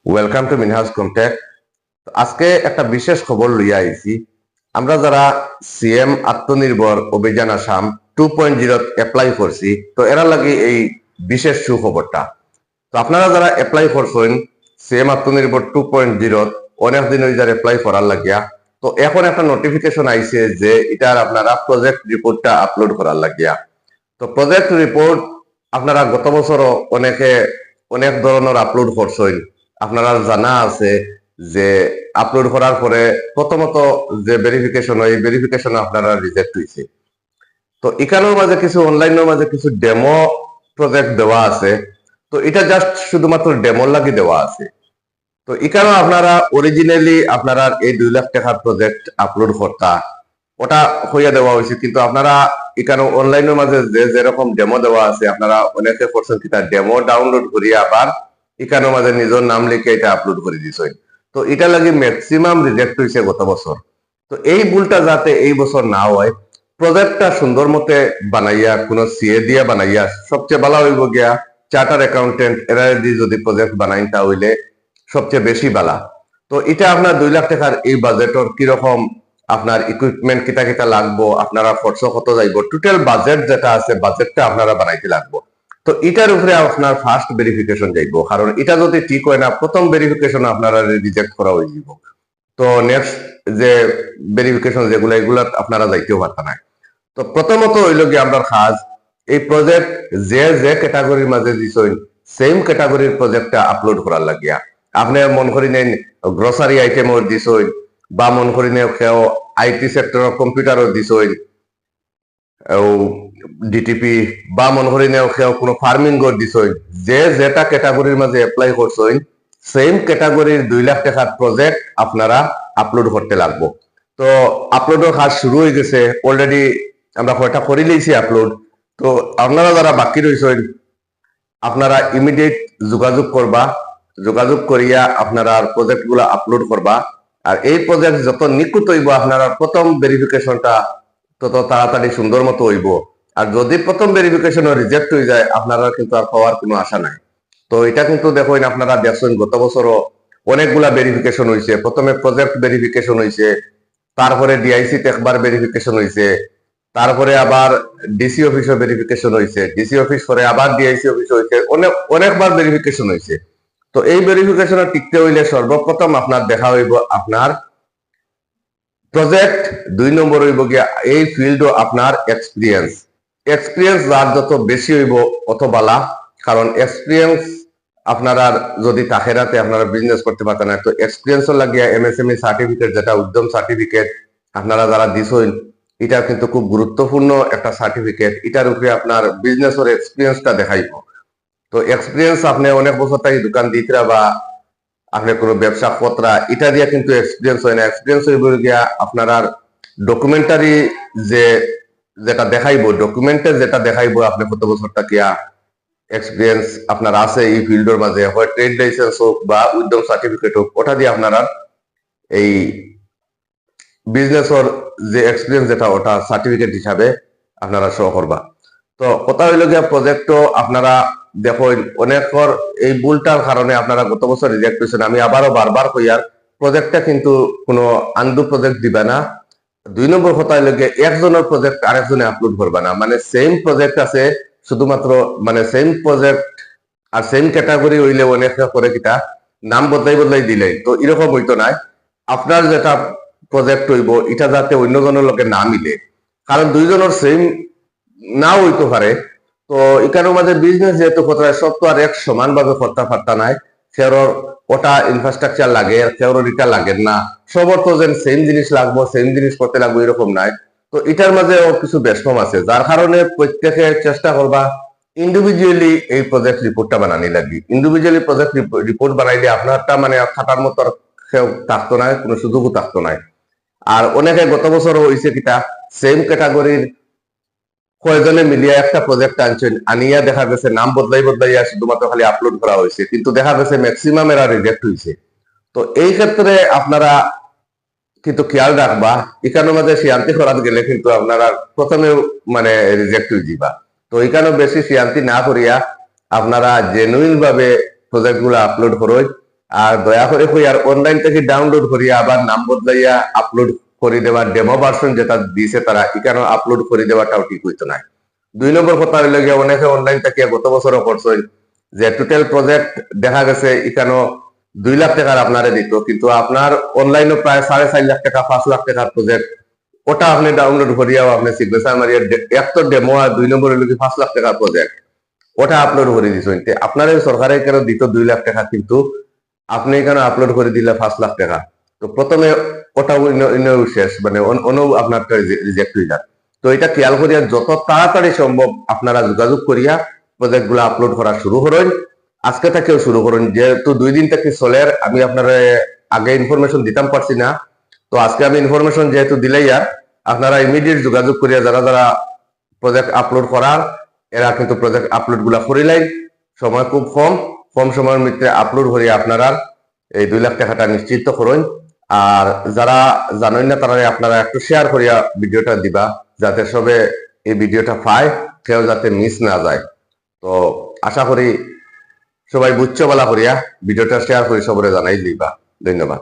Welcome to Minhaj contact. আজকে একটা বিশেষ খবর লইয়া আইছি। আমরা যারা সিএম আত্মনির্ভর অভিযান আসাম 2.0 অ্যাপ্লাই করছি, তো এরা লাগে এই বিশেষ সুখবরটা। তো আপনারা যারা অ্যাপ্লাই করছেন সিএম আত্মনির্ভর 2.0, অনেক দিন ওই যারা অ্যাপ্লাই করার লাগিয়া, তো এখন একটা নোটিফিকেশন আইছে যে এটার আপনারা প্রজেক্ট রিপোর্টটা আপলোড করার লাগিয়া। তো প্রজেক্ট রিপোর্ট আপনারা গত বছরও অনেক ধরনের আপলোড করছেন। আপনারা জানা আছে যে আপলোড করার পরে প্রথমত যে ভেরিফিকেশন হয়, ভেরিফিকেশন আপনারা রিজেক্ট হয়েছে। তো এখানের মাঝে কিছু অনলাইনের মাঝে কিছু ডেমো প্রজেক্ট দেওয়া আছে। তো এটা জাস্ট শুধুমাত্র ডেমোর লাগি দেওয়া আছে। তো এখানেও আপনারা অরিজিনালি আপনারা এই 2 লাখ টাকার প্রজেক্ট আপলোড করতা, ওটা হইয়া দেওয়া হয়েছে। কিন্তু আপনারা এখানে অনলাইনের মাঝে যে যেরকম ডেমো দেওয়া আছে, আপনারা অনেকে করছেন কি তার ডেমো ডাউনলোড করিয়া আবার এখানের মাঝে নিজের নাম লিখে এটা আপলোড করে দিছেন। তো এটা লাগি ম্যাক্সিমাম রিজেক্ট হয়েছে গত বছর। তো এই ভুলটা যাতে এই বছর না হয়, প্রজেক্টটা সুন্দর মতে বানাইয়া কোনো সিএ দিয়ে বানাইয়া সবচেয়ে ভালো হইব গিয়া চার্টার অ্যাকাউন্টেন্ট এরা যদি প্রজেক্ট বানাই তাহলে সবচেয়ে বেশি বালা। তো এটা আপনার 2 লাখ টাকার এই বাজেটর কিরকম আপনার ইকুইপমেন্ট কিটা কিটা লাগবো, আপনারা খরচ কত যাইব, টোটাল বাজেট যেটা আছে বাজেটটা আপনারা বানাইতে লাগবো। তো এটার উপরে আপনার ফার্স্ট ভেরিফিকেশন যাইব, কারণ এটা যদি ঠিক হয় না প্রথম ভেরিফিকেশন আপনারা রিজেক্ট করা হয়ে যাব। তো নেক্সট যে ভেরিফিকেশন যেগুলো এগুলো আপনারা যাইতেও পারতেন না। তো প্রথমত হইল গিয়ে আমরা কাজ এই প্রজেক্ট যে যে ক্যাটাগরির মাঝে দিছেন সেম ক্যাটাগরির প্রজেক্টটা আপলোড করার লাগিয়া। আপনি মন করি নেন গ্রোসারি আইটেমও দিছেন, বা মন করি নেন কেউ আইটি সেক্টর কম্পিউটারও দিছেন ডিটিপি, বা মন করি নেন কেউ কোনো ফার্মিং গড় দিছেন, যে যেটা ক্যাটাগরির মাঝে অ্যাপ্লাই করছেন সেম ক্যাটাগরির 2 লাখ টাকার প্রজেক্ট আপনারা আপলোড করতে লাগবো। তো আপলোডের কাজ শুরু হয়ে গেছে অলরেডি, আমরা কয়টা করে লইছি আপলোড। তো আপনারা যারা বাকি রয়েছেন আপনারা ইমিডিয়েট যোগাযোগ করবা, যোগাযোগ করিয়া আপনারা প্রজেক্ট গুলা আপলোড করবা। আর এই প্রজেক্ট যত নিখুঁত হইব আপনারা প্রথম ভেরিফিকেশনটা তত তাড়াতাড়ি সুন্দর মতো হইব। আর যদি প্রথম ভেরিফিকেশন রিজেক্ট হয়ে যায় আপনারা কিন্তু আর পাওয়ার কোনো আশা নাই। তো এটা কিন্তু দেখুন আপনারা দেখছেন গত বছরও অনেকগুলা ভেরিফিকেশন হয়েছে। প্রথমে প্রজেক্ট ভেরিফিকেশন হয়েছে, তারপরে ডিআইসি একবার ভেরিফিকেশন হয়েছে, তারপরে আবার ডিসি অফিসে ভেরিফিকেশন হয়েছে, ডিসি অফিস পরে আবার ডিআইসি অফিস হয়েছে, অনেকবার ভেরিফিকেশন হয়েছে। তো এই ভেরিফিকেশনে টিকতে হইলে সর্বপ্রথম আপনার দেখা হইব আপনার প্রজেক্ট, 2 নম্বর হইব গিয়া এই ফিল্ড আপনার এক্সপিরিয়েন্স। এক্সপিরিয়েন্স যার যত বেশি হইব অত বালা, কারণ এক্সপিরিয়েন্স আপনারা যদি তাহেরাতে আপনারা বিজনেস করতে পারতেন না। তো এক্সপিরিয়েন্সও লাগিয়া এমএসএমই সার্টিফিকেট যেটা উদ্যম সার্টিফিকেট আপনারা যারা দিছেন, এটা কিন্তু খুব গুরুত্বপূর্ণ একটা সার্টিফিকেট। এটার উপরে আপনার বিজনেসের এক্সপিরিয়েন্সটা দেখাইব। তো এক্সপিরিয়েন্স আপনি অনেক বছর তাই দোকান দিতরা বা আপনি কোনো ব্যবসা কতরা এটা দিয়ে কিন্তু এক্সপিরিয়েন্স হয় না। এক্সপিরিয়েন্স হইব গিয়া আপনার ডকুমেন্টারি যে যেটা দেখাইবো, ডকুমেন্টে যেটা দেখাইবো আপনি কত বছর তাকিয়া এক্সপিরিয়েন্স আপনার আছে এই ফিল্ডের মাঝে, হয় ট্রেড লাইসেন্স হোক বা উদ্যম সার্টিফিকেট হোক, ওটা দিয়ে আপনারা এই বিজনেসের যে এক্সপিরিয়েন্স যেটা ওটা সার্টিফিকেট হিসাবে আপনারা শো করবা। তো কথা হইল গিয়া প্রজেক্টও আপনারা দেখুন অনেকর এই ভুলটার কারণে আপনারা গত বছর রিজেক্ট হয়েছেন। আমি আবারও বারবার কইয়ার প্রজেক্টটা কিন্তু কোনো আন্দু প্রজেক্ট দিবে না। 2 নম্বর কথা হইল গিয়ে একজনের প্রজেক্ট আরেকজনে আপলোড করবে না। মানে সেম প্রজেক্ট আছে, শুধুমাত্র মানে সেম প্রজেক্ট আর সেম ক্যাটাগরি হইলে অনেক করে কিটা নাম বদলাই দিলেই তো এরকম হইতো না। আপনার যেটা প্রজেক্ট হইব এটা যাতে অন্যজনের লোকের না মিলে, কারণ 2 জনের সেম নাও হইতে পারে। তো এখানের মাঝে বিজনেস যেহেতু কোথায় সব তো আর এক সমান ভাবে করতে পারতা নাই। সেরর ওটা ইনফ্রাস্ট্রাকচার লাগে আর সেরর এটা লাগে না, সবর তো যেন সেম জিনিস লাগবো সেম জিনিস করতে লাগবো এরকম নাই। তো এটার মাঝে কিছু ব্যস্তম আছে, যার কারণে প্রত্যেকে চেষ্টা করবা ইন্ডিভিজুয়ালি এই প্রজেক্ট রিপোর্টটা বানানি লাগবে। ইন্ডিভিজুয়ালি প্রজেক্ট রিপোর্ট বানাইলে আপনারটা মানে খাটার মতো কেউ থাকতো না, কোনো সুযোগও থাকতো না। আর অনেকে গত বছর হয়েছে কিটা সেম ক্যাটাগরির কয়েকজনে মিলিয়ে একটা প্রজেক্ট আনছেন, আনিয়া দেখা গেছে নাম বদলাইয়া শুধুমাত্র খালি আপলোড করা হয়েছে, কিন্তু দেখা গেছে ম্যাক্সিমাম এরা রিজেক্ট হয়েছে। তো এই ক্ষেত্রে আপনারা কিন্তু খেয়াল রাখবা এখানের মাঝে শিয়ান্তি করার গেলে কিন্তু আপনারা প্রথমে মানে রিজেক্ট হয়ে যাবা। তো এখানে বেশি শিয়ান্তি না করিয়া আপনারা জেনুইন ভাবে প্রজেক্ট গুলো আপলোড করুন। আর দয়া করে কই আর অনলাইন থেকে ডাউনলোড করিয়া আবার নাম বদলাইয়া আপলোড করে দেওয়ার ডেমো ভার্সন যেটা দিয়েছে তারা এখানে আপলোড করে দেওয়াটাও ঠিক হইতো না। 2 নম্বর কথা হইল গিয়ে অনেকে অনলাইন থেকে গত বছরও করছেন যে টোটাল প্রজেক্ট দেখা গেছে এখানে 2 লাখ টাকার আপনারে দিত, কিন্তু আপনার অনলাইনে প্রায় 4.5 লাখ টাকা 5 লাখ টাকার প্রজেক্ট, ওটা আপনি ডাউনলোড করিয়াও আপনি সিগনেচার মারিয়া এক তো ডেমো, আর 2 নম্বর হইল কি 5 লাখ টাকার প্রজেক্ট ওটা আপলোড করে দিচ্ছেন। আপনার সরকারে কেন দিত 2 লাখ টাকা, কিন্তু আপনি এখানে আপলোড করে দিলে 5 লাখ টাকা। তো প্রথমে ওটা শেষ, মানে আপনার রিজেক্ট হয়ে যায়। তো এটা খেয়াল করিয়া যত তাড়াতাড়ি সম্ভব আপনারা যোগাযোগ করিয়া প্রজেক্ট গুলো আপলোড করা শুরু করেন। আজকে থেকেও শুরু করুন, যেহেতু 2 দিন থেকে চলে, আমি আপনার আগে ইনফরমেশন দিতাম পারছি না, তো আজকে আমি ইনফরমেশন যেহেতু দিলেই আর আপনারা ইমিডিয়েট যোগাযোগ করিয়া যারা যারা প্রজেক্ট আপলোড করার এরা কিন্তু প্রজেক্ট আপলোড গুলা করিলাই। সময় খুব কম সময়ের মধ্যে আপলোড করিয়া আপনারা এই 2 লাখ টাকাটা নিশ্চিত করুন। আর যারা জানেন না তারা আপনারা একটু শেয়ার করিয়া ভিডিওটা দিবা, যাতে সবে এই ভিডিওটা পায়, কেউ যাতে মিস না যায়। তো আশা করি সবাই বুঝছো বলা করিয়া ভিডিওটা শেয়ার করে সবরে জানাই দিবা। ধন্যবাদ।